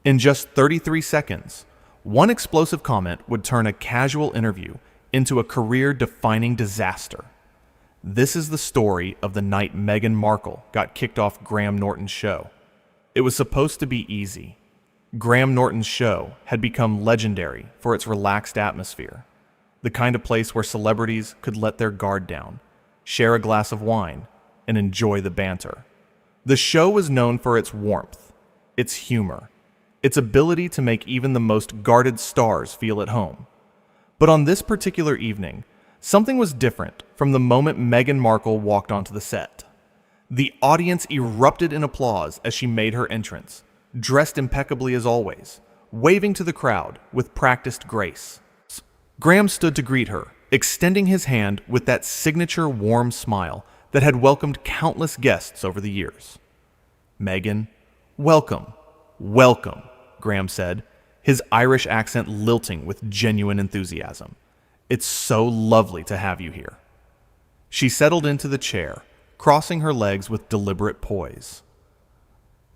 In just 33 seconds, one explosive comment would turn a casual interview into a career-defining disaster. This is the story of the night Meghan Markle got kicked off Graham Norton's show. It was supposed to be easy. Graham Norton's show had become legendary for its relaxed atmosphere, the kind of place where celebrities could let their guard down, share a glass of wine, and enjoy the banter. The show was known for its warmth, its humor, its ability to make even the most guarded stars feel at home. But on this particular evening, something was different from the moment Meghan Markle walked onto the set. The audience erupted in applause as she made her entrance, dressed impeccably as always, waving to the crowd with practiced grace. Graham stood to greet her, extending his hand with that signature warm smile that had welcomed countless guests over the years. "Meghan, welcome, welcome," Graham said, his Irish accent lilting with genuine enthusiasm. "It's so lovely to have you here." She settled into the chair, crossing her legs with deliberate poise.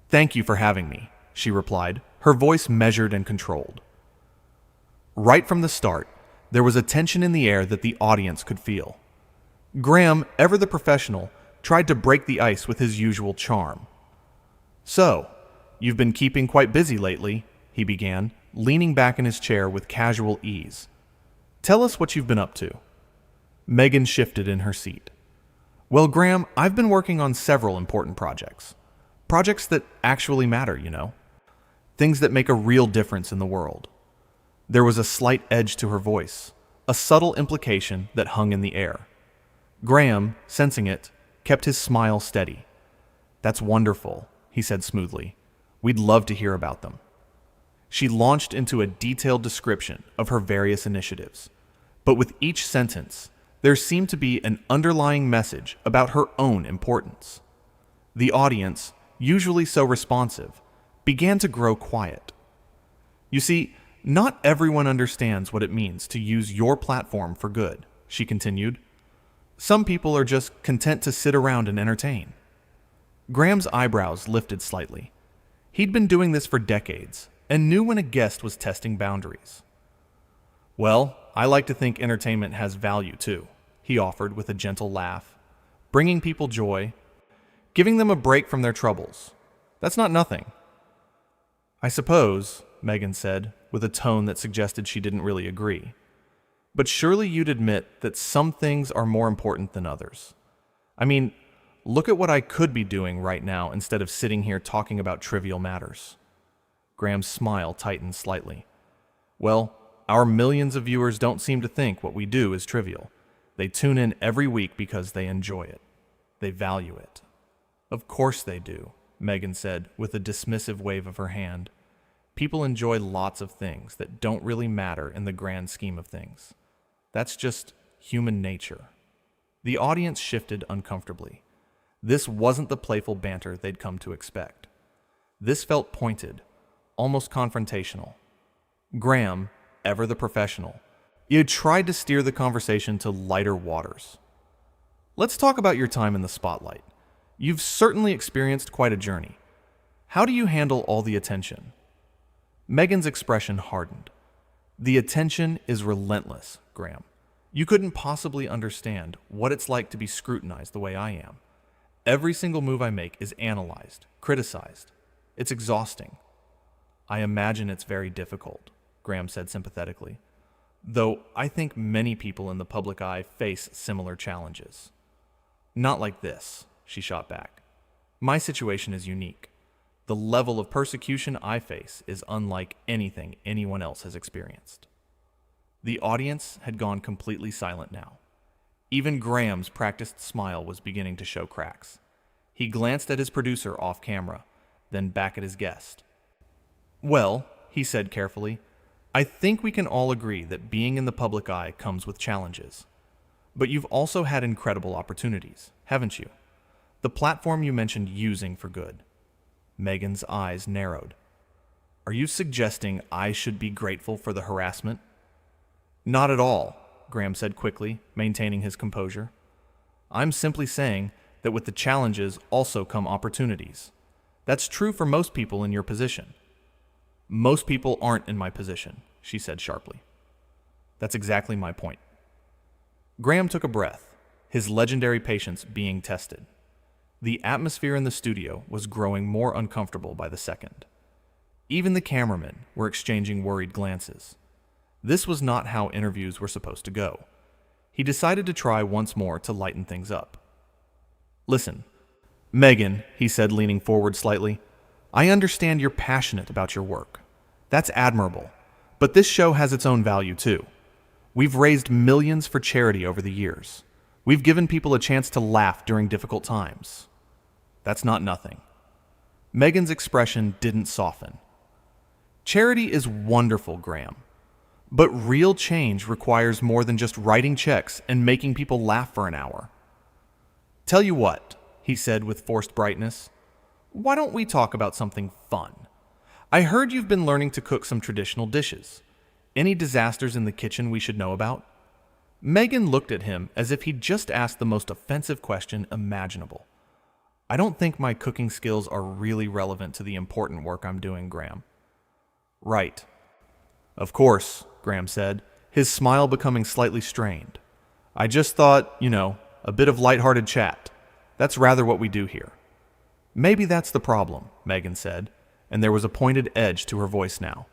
"Thank you for having me," she replied, her voice measured and controlled. Right from the start, there was a tension in the air that the audience could feel. Graham, ever the professional, tried to break the ice with his usual charm. "So, you've been keeping quite busy lately," he began, leaning back in his chair with casual ease. "Tell us what you've been up to." Meghan shifted in her seat. "Well, Graham, I've been working on several important projects. Projects that actually matter, you know. Things that make a real difference in the world." There was a slight edge to her voice, a subtle implication that hung in the air. Graham, sensing it, kept his smile steady. "That's wonderful," he said smoothly. "We'd love to hear about them." She launched into a detailed description of her various initiatives, but with each sentence, there seemed to be an underlying message about her own importance. The audience, usually so responsive, began to grow quiet. "You see, not everyone understands what it means to use your platform for good," she continued. "Some people are just content to sit around and entertain." Graham's eyebrows lifted slightly. He'd been doing this for decades and knew when a guest was testing boundaries. "Well, I like to think entertainment has value too," he offered with a gentle laugh. "Bringing people joy, giving them a break from their troubles. That's not nothing." "I suppose," Meghan said, with a tone that suggested she didn't really agree. "But surely you'd admit that some things are more important than others. I mean, look at what I could be doing right now instead of sitting here talking about trivial matters." Graham's smile tightened slightly. "Well, our millions of viewers don't seem to think what we do is trivial. They tune in every week because they enjoy it. They value it." "Of course they do," Meghan said with a dismissive wave of her hand. "People enjoy lots of things that don't really matter in the grand scheme of things. That's just human nature." The audience shifted uncomfortably. This wasn't the playful banter they'd come to expect. This felt pointed, almost confrontational. Graham, ever the professional, he had tried to steer the conversation to lighter waters. "Let's talk about your time in the spotlight. You've certainly experienced quite a journey. How do you handle all the attention?" Meghan's expression hardened. "The attention is relentless, Graham. You couldn't possibly understand what it's like to be scrutinized the way I am. Every single move I make is analyzed, criticized. It's exhausting." "I imagine it's very difficult," Graham said sympathetically. "Though I think many people in the public eye face similar challenges." "Not like this," she shot back. "My situation is unique. The level of persecution I face is unlike anything anyone else has experienced." The audience had gone completely silent now. Even Graham's practiced smile was beginning to show cracks. He glanced at his producer off camera, then back at his guest. "Well," he said carefully, "I think we can all agree that being in the public eye comes with challenges. But you've also had incredible opportunities, haven't you? The platform you mentioned using for good." Meghan's eyes narrowed. "Are you suggesting I should be grateful for the harassment?" "Not at all," Graham said quickly, maintaining his composure. "I'm simply saying that with the challenges also come opportunities. That's true for most people in your position." Most people aren't in my position, she said sharply. That's exactly my point. Graham took a breath, his legendary patience being tested. The atmosphere in the studio was growing more uncomfortable by the second. Even the cameramen were exchanging worried glances. This was not how interviews were supposed to go. He decided to try once more to lighten things up. Listen, Meghan, he said, leaning forward slightly, I understand you're passionate about your work. That's admirable, but this show has its own value too. We've raised millions for charity over the years. We've given people a chance to laugh during difficult times. That's not nothing. Meghan's expression didn't soften. Charity is wonderful, Graham. But real change requires more than just writing checks and making people laugh for an hour. Tell you what, he said with forced brightness, why don't we talk about something fun? I heard you've been learning to cook some traditional dishes. Any disasters in the kitchen we should know about? Meghan looked at him as if he'd just asked the most offensive question imaginable. I don't think my cooking skills are really relevant to the important work I'm doing, Graham. Right. Of course, Graham said, his smile becoming slightly strained. I just thought, a bit of lighthearted chat. That's rather what we do here. Maybe that's the problem, Meghan said, and there was a pointed edge to her voice now.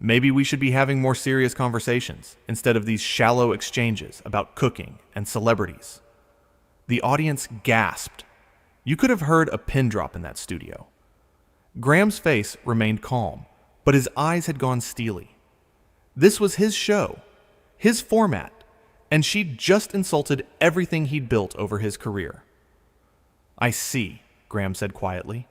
Maybe we should be having more serious conversations instead of these shallow exchanges about cooking and celebrities. The audience gasped. You could have heard a pin drop in that studio. Graham's face remained calm, but his eyes had gone steely. This was his show, his format, and she'd just insulted everything he'd built over his career. I see, Graham said quietly.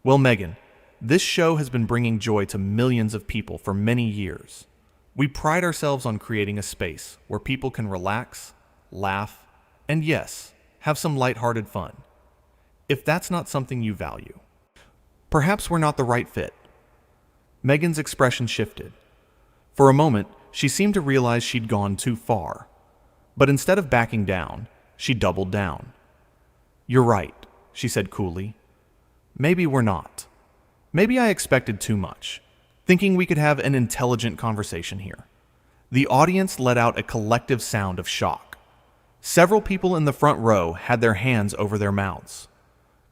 Well, Meghan, this show has been bringing joy to millions of people for many years. We pride ourselves on creating a space where people can relax, laugh, and yes, have some lighthearted fun. If that's not something you value, perhaps we're not the right fit. Meghan's expression shifted. For a moment, she seemed to realize she'd gone too far. But instead of backing down, she doubled down. You're right, she said coolly. Maybe we're not. Maybe I expected too much, thinking we could have an intelligent conversation here. The audience let out a collective sound of shock. Several people in the front row had their hands over their mouths.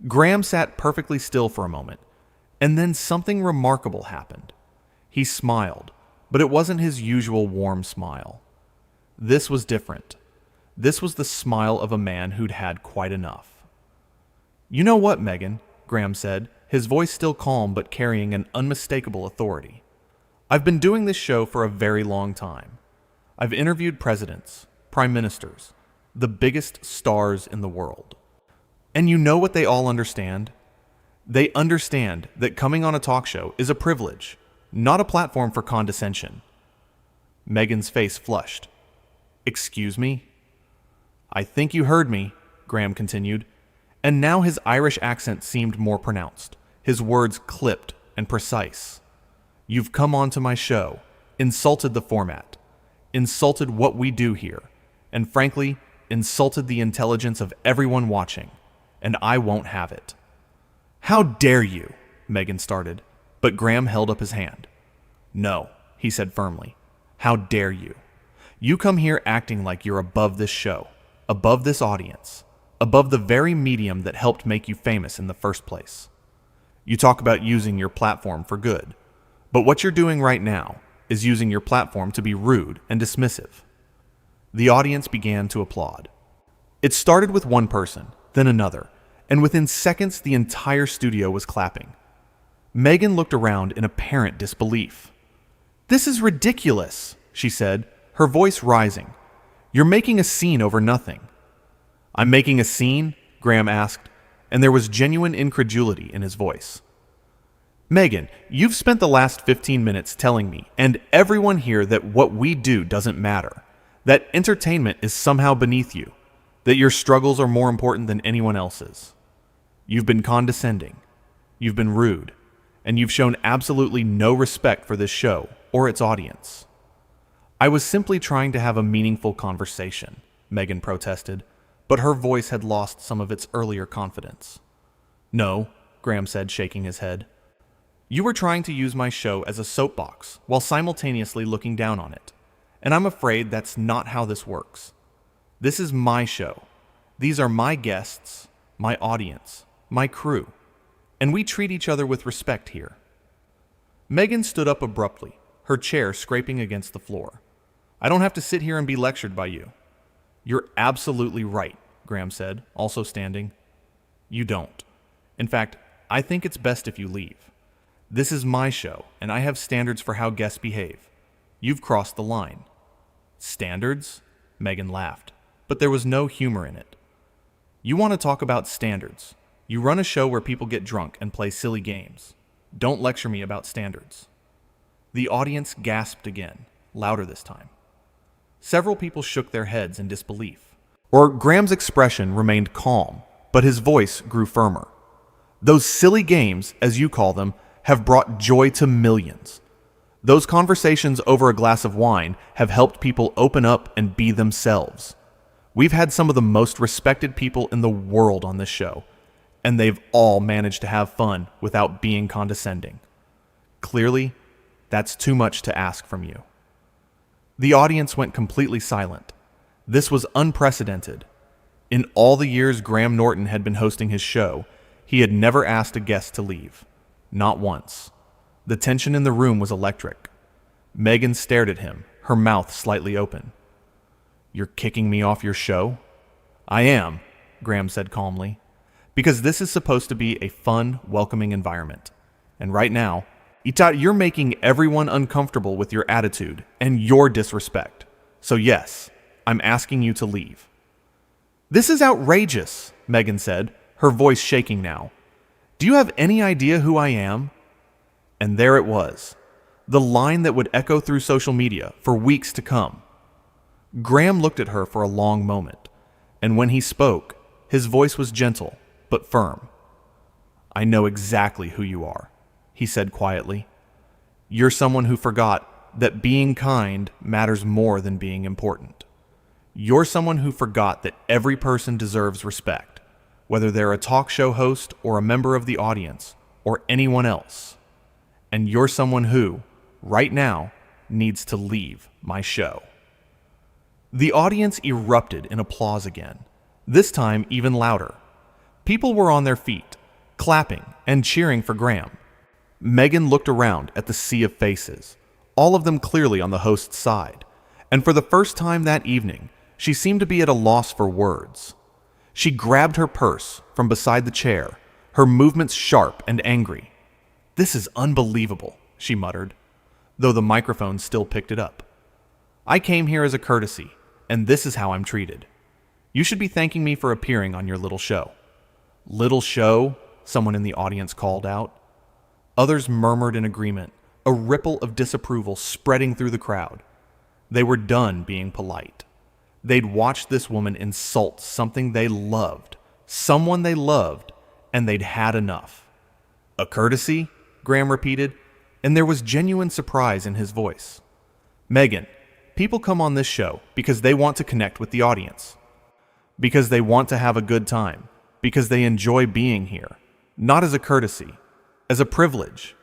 Graham sat perfectly still for a moment, and then something remarkable happened. He smiled, but it wasn't his usual warm smile. This was different. This was the smile of a man who'd had quite enough. You know what, Meghan, Graham said, his voice still calm but carrying an unmistakable authority. I've been doing this show for a very long time. I've interviewed presidents, prime ministers, the biggest stars in the world. And you know what they all understand? They understand that coming on a talk show is a privilege, not a platform for condescension. Meghan's face flushed. Excuse me? I think you heard me, Graham continued, and now his Irish accent seemed more pronounced, his words clipped and precise. You've come onto my show, insulted the format, insulted what we do here, and frankly, insulted the intelligence of everyone watching, and I won't have it. How dare you? Meghan started, but Graham held up his hand. No, he said firmly. How dare you? You come here acting like you're above this show, above this audience, above the very medium that helped make you famous in the first place. You talk about using your platform for good, but what you're doing right now is using your platform to be rude and dismissive. The audience began to applaud. It started with one person, then another, and within seconds the entire studio was clapping. Meghan looked around in apparent disbelief. This is ridiculous, she said, her voice rising. You're making a scene over nothing. I'm making a scene? Graham asked, and there was genuine incredulity in his voice. Meghan, you've spent the last 15 minutes telling me and everyone here that what we do doesn't matter, that entertainment is somehow beneath you, that your struggles are more important than anyone else's. You've been condescending, you've been rude, and you've shown absolutely no respect for this show or its audience. I was simply trying to have a meaningful conversation, Meghan protested, but her voice had lost some of its earlier confidence. No, Graham said, shaking his head. You were trying to use my show as a soapbox while simultaneously looking down on it. And I'm afraid that's not how this works. This is my show. These are my guests, my audience, my crew. And we treat each other with respect here. Meghan stood up abruptly, her chair scraping against the floor. I don't have to sit here and be lectured by you. You're absolutely right, Graham said, also standing. You don't. In fact, I think it's best if you leave. This is my show, and I have standards for how guests behave. You've crossed the line. Standards? Meghan laughed, but there was no humor in it. You want to talk about standards. You run a show where people get drunk and play silly games. Don't lecture me about standards. The audience gasped again, louder this time. Several people shook their heads in disbelief. Or Graham's expression remained calm, but his voice grew firmer. Those silly games, as you call them, have brought joy to millions. Those conversations over a glass of wine have helped people open up and be themselves. We've had some of the most respected people in the world on this show, and they've all managed to have fun without being condescending. Clearly, that's too much to ask from you. The audience went completely silent. This was unprecedented. In all the years Graham Norton had been hosting his show, he had never asked a guest to leave. Not once. The tension in the room was electric. Meghan stared at him, her mouth slightly open. You're kicking me off your show? I am, Graham said calmly, because this is supposed to be a fun, welcoming environment. And right now, you're making everyone uncomfortable with your attitude and your disrespect. So yes, I'm asking you to leave. This is outrageous, Meghan said, her voice shaking now. Do you have any idea who I am? And there it was, the line that would echo through social media for weeks to come. Graham looked at her for a long moment, and when he spoke, his voice was gentle but firm. I know exactly who you are, he said quietly. You're someone who forgot that being kind matters more than being important. You're someone who forgot that every person deserves respect, whether they're a talk show host or a member of the audience or anyone else. And you're someone who, right now, needs to leave my show. The audience erupted in applause again, this time even louder. People were on their feet, clapping and cheering for Graham. Meghan looked around at the sea of faces, all of them clearly on the host's side, and for the first time that evening, she seemed to be at a loss for words. She grabbed her purse from beside the chair, her movements sharp and angry. This is unbelievable, she muttered, though the microphone still picked it up. I came here as a courtesy, and this is how I'm treated. You should be thanking me for appearing on your little show. Little show? Someone in the audience called out. Others murmured in agreement, a ripple of disapproval spreading through the crowd. They were done being polite. They'd watched this woman insult something they loved, someone they loved, and they'd had enough. A courtesy? Graham repeated, and there was genuine surprise in his voice. Meghan, people come on this show because they want to connect with the audience, because they want to have a good time, because they enjoy being here, not as a courtesy, as a privilege.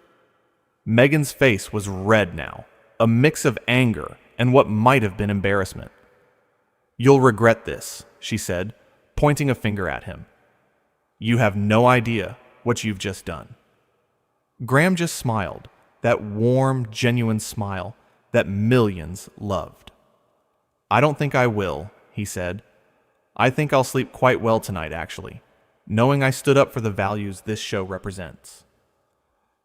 Meghan's face was red now, a mix of anger and what might have been embarrassment. You'll regret this, she said, pointing a finger at him. You have no idea what you've just done. Graham just smiled, that warm, genuine smile that millions loved. I don't think I will, he said. I think I'll sleep quite well tonight, actually, knowing I stood up for the values this show represents.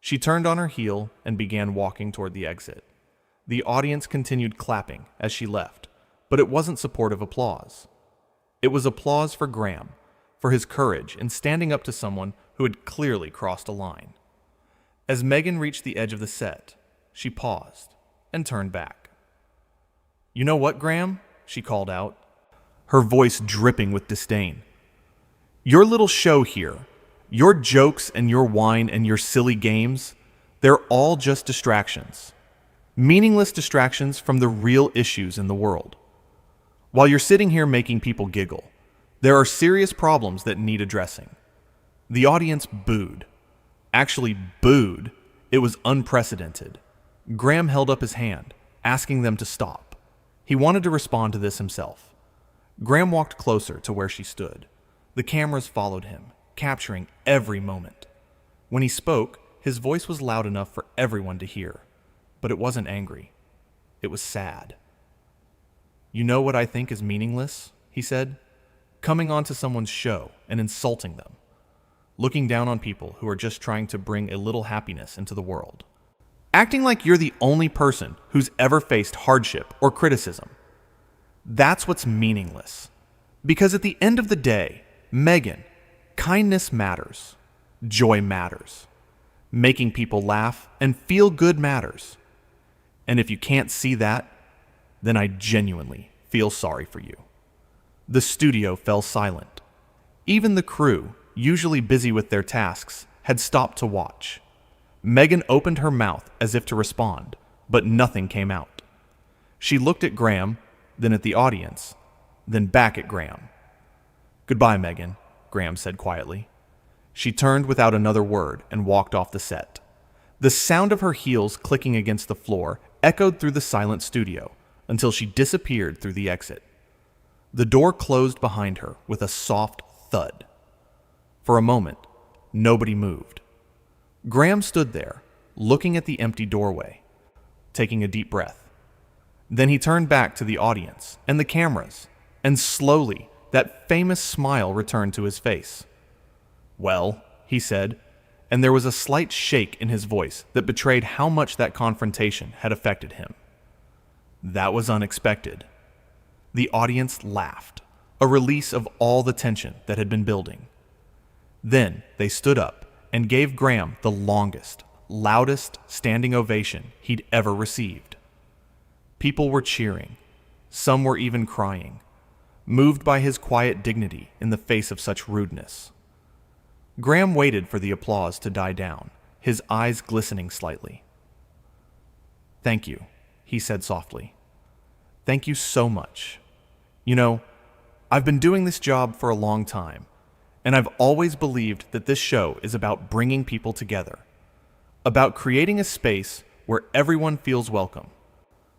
She turned on her heel and began walking toward the exit. The audience continued clapping as she left, but it wasn't supportive applause. It was applause for Graham, for his courage in standing up to someone who had clearly crossed a line. As Meghan reached the edge of the set, she paused and turned back. You know what, Graham? She called out, her voice dripping with disdain. Your little show here, your jokes and your wine and your silly games, they're all just distractions. Meaningless distractions from the real issues in the world. While you're sitting here making people giggle, there are serious problems that need addressing. The audience booed. Actually booed It was unprecedented. Graham held up his hand, asking them to stop. He wanted to respond to this himself. Graham walked closer to where she stood. The cameras followed him, capturing every moment. When he spoke, his voice was loud enough for everyone to hear, but it wasn't angry. It was sad. "You know what I think is meaningless?" he said. "Coming onto someone's show and insulting them. Looking down on people who are just trying to bring a little happiness into the world. Acting like you're the only person who's ever faced hardship or criticism. That's what's meaningless. Because at the end of the day, Meghan, kindness matters. Joy matters. Making people laugh and feel good matters. And if you can't see that, then I genuinely feel sorry for you." The studio fell silent. Even the crew, usually busy with their tasks, had stopped to watch. Meghan opened her mouth as if to respond, but nothing came out. She looked at Graham, then at the audience, then back at Graham. "Goodbye, Meghan," Graham said quietly. She turned without another word and walked off the set. The sound of her heels clicking against the floor echoed through the silent studio until she disappeared through the exit. The door closed behind her with a soft thud. For a moment, nobody moved. Graham stood there, looking at the empty doorway, taking a deep breath. Then he turned back to the audience and the cameras, and slowly that famous smile returned to his face. "Well," he said, and there was a slight shake in his voice that betrayed how much that confrontation had affected him. "That was unexpected." The audience laughed, a release of all the tension that had been building. Then they stood up and gave Graham the longest, loudest standing ovation he'd ever received. People were cheering. Some were even crying, moved by his quiet dignity in the face of such rudeness. Graham waited for the applause to die down, his eyes glistening slightly. "Thank you," he said softly. "Thank you so much. You know, I've been doing this job for a long time, and I've always believed that this show is about bringing people together, about creating a space where everyone feels welcome,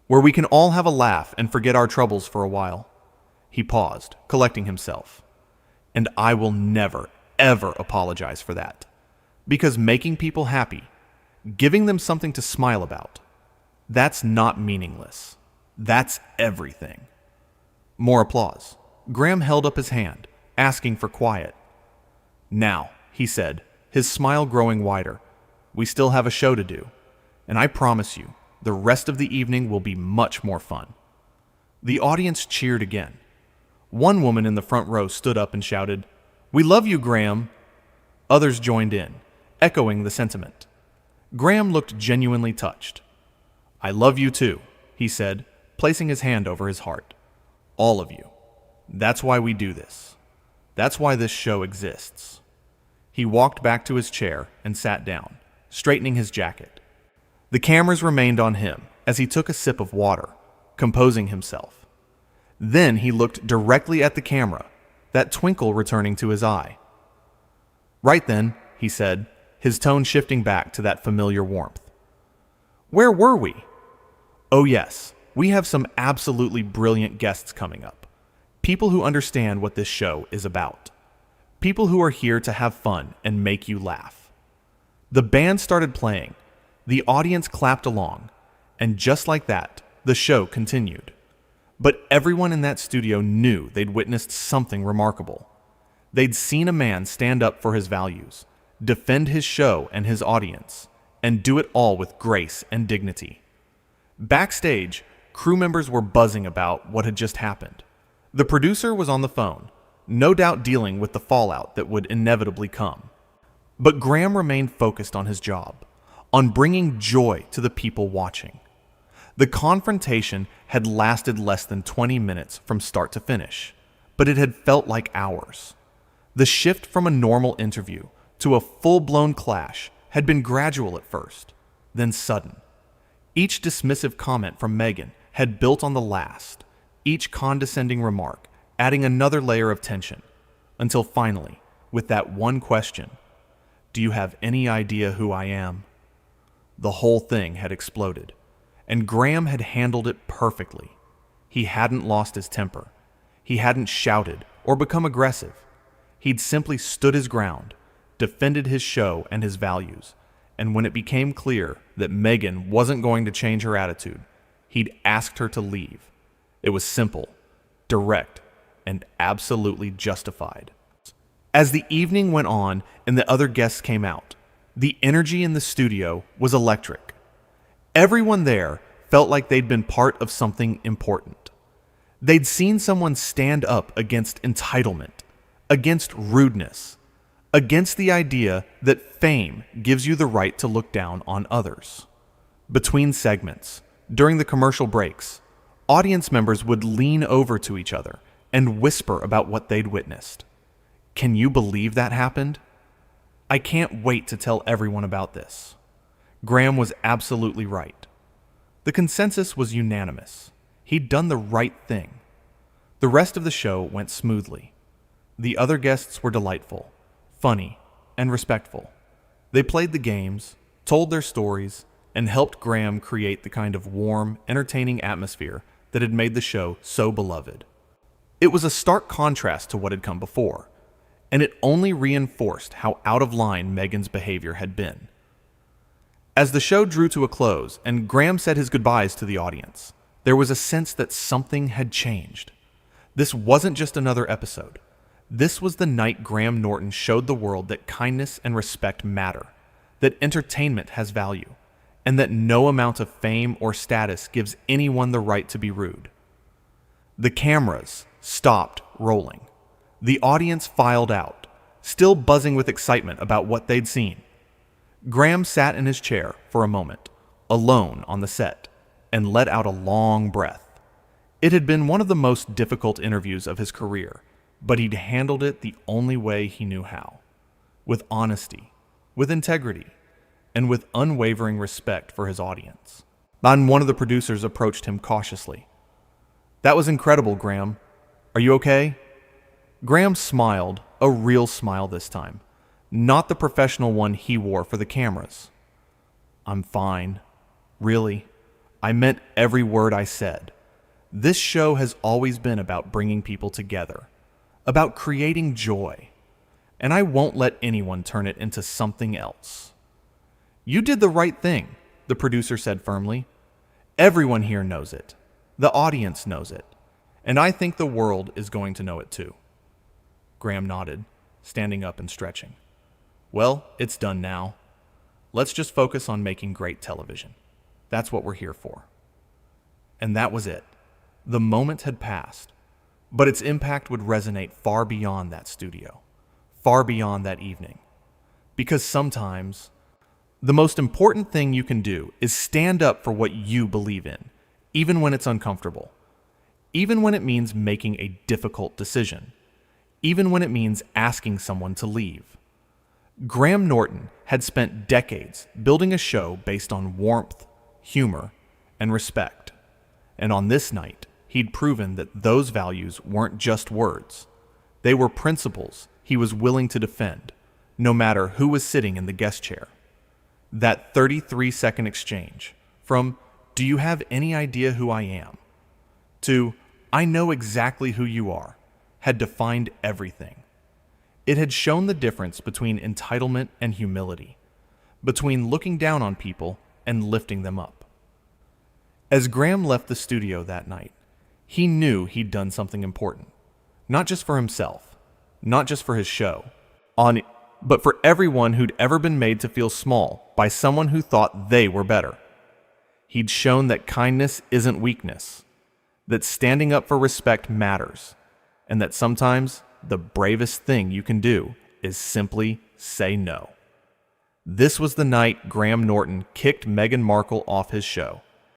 where we can all have a laugh and forget our troubles for a while." He paused, collecting himself. "And I will never, ever apologize for that. Because making people happy, giving them something to smile about, that's not meaningless. That's everything." More applause. Graham held up his hand, asking for quiet. "Now," he said, his smile growing wider, "we still have a show to do, and I promise you, the rest of the evening will be much more fun." The audience cheered again. One woman in the front row stood up and shouted, "We love you, Graham." Others joined in, echoing the sentiment. Graham looked genuinely touched. "I love you too," he said, placing his hand over his heart. "All of you. That's why we do this. That's why this show exists." He walked back to his chair and sat down, straightening his jacket. The cameras remained on him as he took a sip of water, composing himself. Then he looked directly at the camera, that twinkle returning to his eye. "Right then," he said, his tone shifting back to that familiar warmth. "Where were we? Oh yes, we have some absolutely brilliant guests coming up. People who understand what this show is about. People who are here to have fun and make you laugh." The band started playing, the audience clapped along, and just like that, the show continued. But everyone in that studio knew they'd witnessed something remarkable. They'd seen a man stand up for his values, defend his show and his audience, and do it all with grace and dignity. Backstage, crew members were buzzing about what had just happened. The producer was on the phone, no doubt dealing with the fallout that would inevitably come. But Graham remained focused on his job, on bringing joy to the people watching. The confrontation had lasted less than 20 minutes from start to finish, but it had felt like hours. The shift from a normal interview to a full-blown clash had been gradual at first, then sudden. Each dismissive comment from Meghan had built on the last, each condescending remark adding another layer of tension, until finally, with that one question, "Do you have any idea who I am?" The whole thing had exploded, and Graham had handled it perfectly. He hadn't lost his temper. He hadn't shouted or become aggressive. He'd simply stood his ground, defended his show and his values, and when it became clear that Meghan wasn't going to change her attitude, he'd asked her to leave. It was simple, direct, and absolutely justified. As the evening went on and the other guests came out, the energy in the studio was electric. Everyone there felt like they'd been part of something important. They'd seen someone stand up against entitlement, against rudeness, against the idea that fame gives you the right to look down on others. Between segments, during the commercial breaks, audience members would lean over to each other and whisper about what they'd witnessed. Can you believe that happened? I can't wait to tell everyone about this. Graham was absolutely right. The consensus was unanimous. He'd done the right thing. The rest of the show went smoothly. The other guests were delightful, funny, and respectful. They played the games, told their stories, and helped Graham create the kind of warm, entertaining atmosphere that had made the show so beloved. It was a stark contrast to what had come before, and it only reinforced how out of line Meghan's behavior had been. As the show drew to a close and Graham said his goodbyes to the audience, there was a sense that something had changed. This wasn't just another episode. This was the night Graham Norton showed the world that kindness and respect matter, that entertainment has value, and that no amount of fame or status gives anyone the right to be rude. The cameras stopped rolling. The audience filed out, still buzzing with excitement about what they'd seen. Graham sat in his chair for a moment, alone on the set, and let out a long breath. It had been one of the most difficult interviews of his career, but he'd handled it the only way he knew how, with honesty, with integrity, and with unwavering respect for his audience. Then one of the producers approached him cautiously. "That was incredible, Graham. Are you okay?" Graham smiled, a real smile this time, not the professional one he wore for the cameras. "I'm fine. Really, I meant every word I said. This show has always been about bringing people together, about creating joy, and I won't let anyone turn it into something else." "You did the right thing," the producer said firmly. "Everyone here knows it. The audience knows it. And I think the world is going to know it too." Graham nodded, standing up and stretching. "Well, it's done now. Let's just focus on making great television. That's what we're here for." And that was it. The moment had passed, but its impact would resonate far beyond that studio, far beyond that evening. Because sometimes, the most important thing you can do is stand up for what you believe in, even when it's uncomfortable, even when it means making a difficult decision, even when it means asking someone to leave. Graham Norton had spent decades building a show based on warmth, humor, and respect. And on this night, he'd proven that those values weren't just words. They were principles he was willing to defend, no matter who was sitting in the guest chair. That 33-second exchange, from "Do you have any idea who I am?" to "I know exactly who you are," had defined everything. It had shown the difference between entitlement and humility, between looking down on people and lifting them up. As Graham left the studio that night, he knew he'd done something important, not just for himself, not just for his show, but for everyone who'd ever been made to feel small by someone who thought they were better. He'd shown that kindness isn't weakness, that standing up for respect matters, and that sometimes the bravest thing you can do is simply say no. This was the night Graham Norton kicked Meghan Markle off his show.